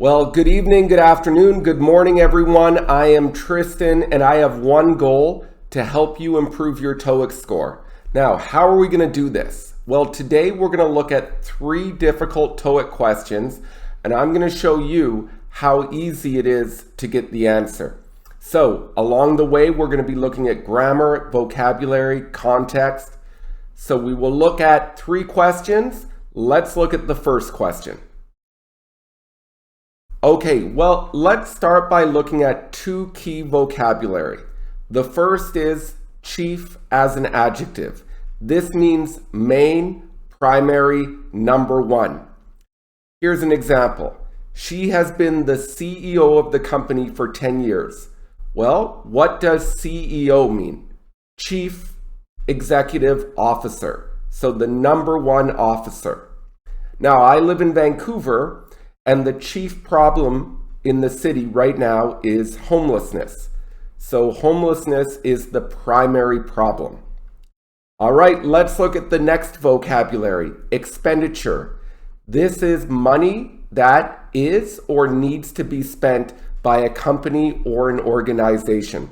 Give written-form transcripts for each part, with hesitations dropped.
Well, good evening, good afternoon, good morning, everyone. I am Tristan, and I have one goal: to help you improve your Toeic score. Now, how are we going to do this? Well, today we're going to look at 3 difficult Toeic questions, and I'm going to show you how easy it is to get the answer. So, along the way, we're going to be looking at grammar, vocabulary, context. So we will look at 3 questions. Let's look at the first question. Okay, well, let's start by looking at 2 key vocabulary. The first is chief as an adjective. This means main, primary, number 1. Here's an example. She has been the CEO of the company for 10 years. Well, what does CEO mean? Chief Executive Officer. So the number 1 officer. Now, I live in Vancouver, and the chief problem in the city right now is homelessness. So homelessness is the primary problem. All right, let's look at the next vocabulary, expenditure. This is money that is or needs to be spent by a company or an organization.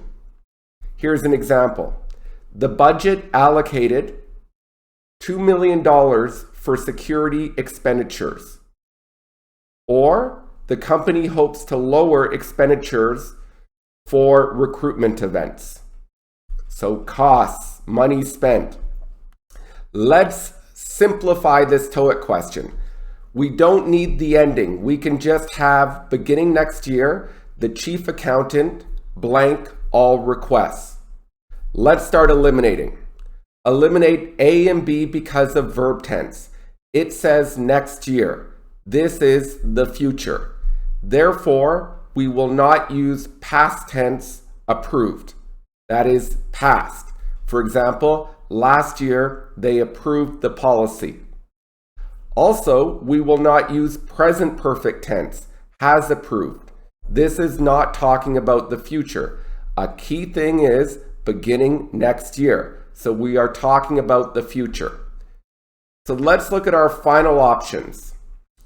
Here's an example. The budget allocated $2 million for security expenditures. Or the company hopes to lower expenditures for recruitment events. So costs, money spent. Let's simplify this Toeic question. We don't need the ending. We can just have beginning next year, the chief accountant, blank all requests. Let's start eliminating. Eliminate A and B because of verb tense. It says next year. This is the future. Therefore, we will not use past tense approved. That is past. For example, last year they approved the policy. Also, we will not use present perfect tense, has approved. This is not talking about the future. A key thing is beginning next year. So we are talking about the future. So let's look at our final options.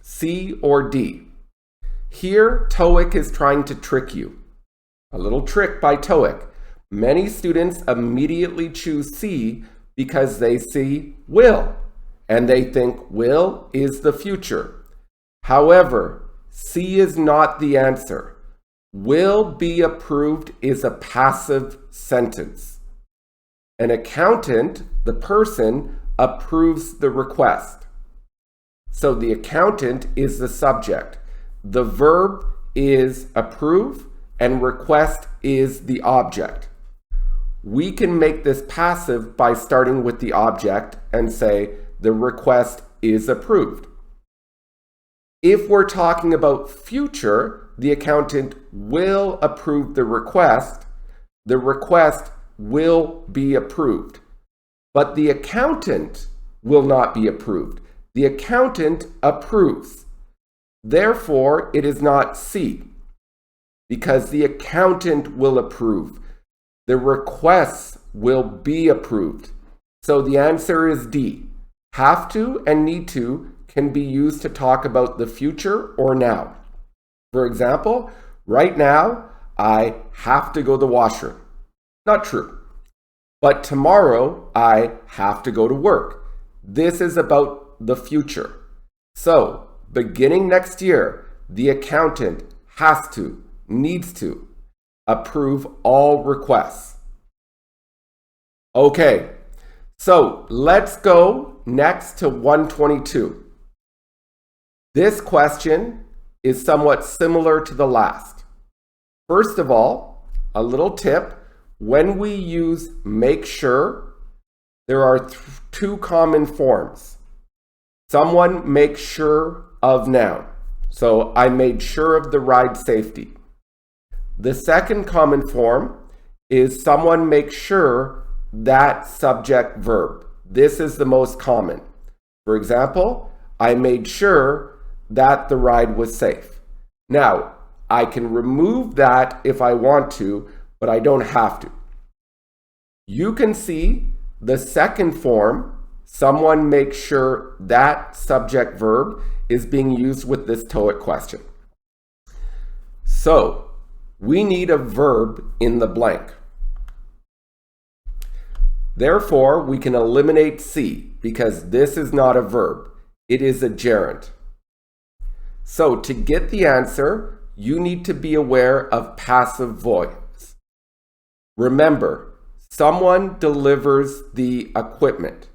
C or D. Here, Toeic is trying to trick you. A little trick by Toeic. Many students immediately choose C because they see will, and they think will is the future. However, C is not the answer. Will be approved is a passive sentence. An accountant, the person, approves the request. So the accountant is the subject. The verb is approve and request is the object. We can make this passive by starting with the object and say the request is approved. If we're talking about future, the accountant will approve the request will be approved. But the accountant will not be approved. The accountant approves. Therefore, it is not C, because the accountant will approve. The requests will be approved. So the answer is D. Have to and need to can be used to talk about the future or now. For example, right now, I have to go to the washroom. Not true. But tomorrow, I have to go to work. This is about the future. So, beginning next year, the accountant has to, needs to, approve all requests. Okay, so let's go next to 122. This question is somewhat similar to the last. First of all, a little tip. When we use make sure, there are 2 common forms. Someone makes sure of noun. So I made sure of the ride safety. The second common form is someone makes sure that subject verb. This is the most common. For example, I made sure that the ride was safe. Now, I can remove that if I want to, but I don't have to. You can see the second form, someone makes sure that subject verb, is being used with this Toeic question. So we need a verb in the blank. Therefore, we can eliminate C because this is not a verb. It is a gerund. So to get the answer, you need to be aware of passive voice. Remember, someone delivers the equipment.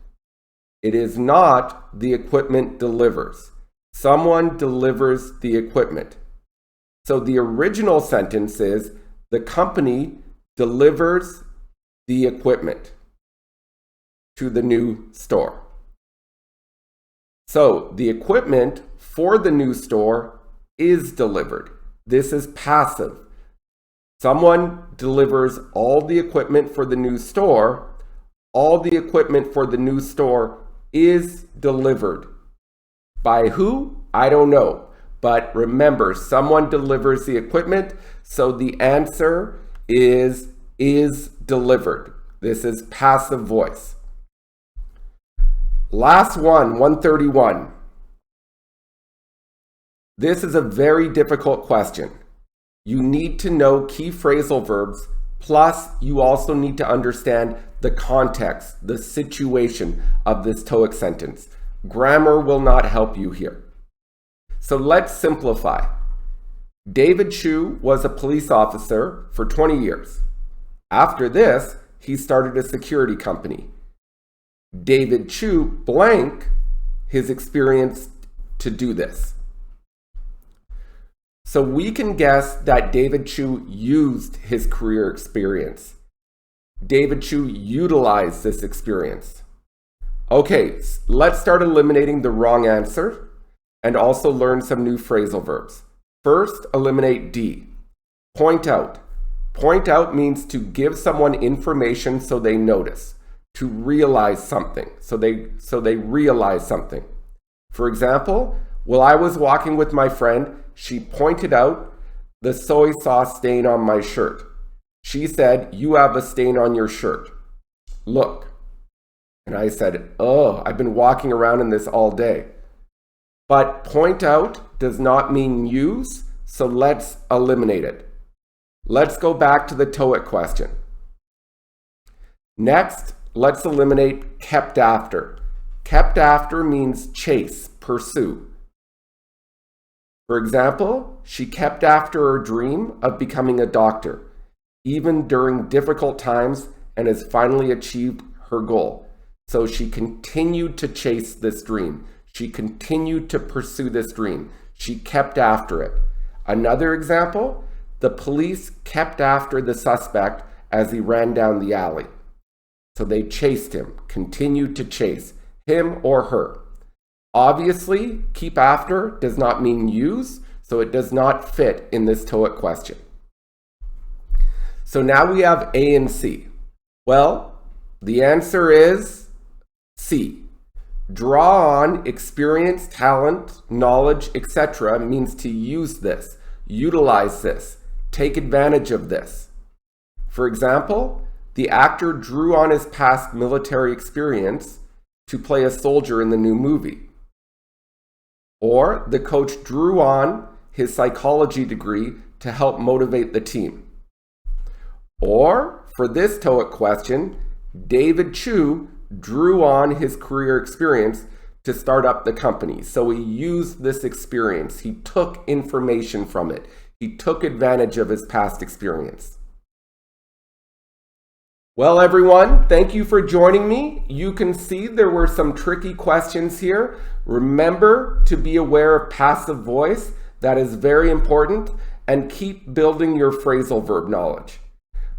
It is not the equipment delivers. Someone delivers the equipment. So the original sentence is, the company delivers the equipment to the new store. So the equipment for the new store is delivered. This is passive. Someone delivers all the equipment for the new store. All the equipment for the new store is delivered. By who? I don't know. But remember, someone delivers the equipment, so the answer is delivered. This is passive voice. Last one, 131. This is a very difficult question. You need to know key phrasal verbs, plus you also need to understand the context, the situation of this Toeic sentence. Grammar will not help you here. So let's simplify. David Chu was a police officer for 20 years. After this, he started a security company. David Chu blank his experience to do this. So we can guess that David Chu used his career experience. David Chu utilized this experience. Okay, let's start eliminating the wrong answer and also learn some new phrasal verbs. First, eliminate D. Point out. Point out means to give someone information so they notice, to realize something, so they realize something. For example, while I was walking with my friend, she pointed out the soy sauce stain on my shirt. She said, "You have a stain on your shirt. Look." And I said, "Oh, I've been walking around in this all day." But point out does not mean use, so let's eliminate it. Let's go back to the Toeic question. Next, let's eliminate kept after. Kept after means chase, pursue. For example, she kept after her dream of becoming a doctor, even during difficult times, and has finally achieved her goal. So she continued to chase this dream. She continued to pursue this dream. She kept after it. Another example, the police kept after the suspect as he ran down the alley. So they chased him, continued to chase him or her. Obviously, keep after does not mean use, so it does not fit in this Toeic question. So now we have A and C. Well, the answer is C. Draw on experience, talent, knowledge, etc. means to use this, utilize this, take advantage of this. For example, the actor drew on his past military experience to play a soldier in the new movie. Or the coach drew on his psychology degree to help motivate the team. Or, for this Toeic question, David Chu drew on his career experience to start up the company. So he used this experience. He took information from it. He took advantage of his past experience. Well, everyone, thank you for joining me. You can see there were some tricky questions here. Remember to be aware of passive voice. That is very important. And keep building your phrasal verb knowledge.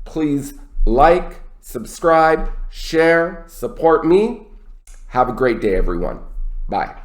Please like, subscribe, share, support me. Have a great day, everyone. Bye.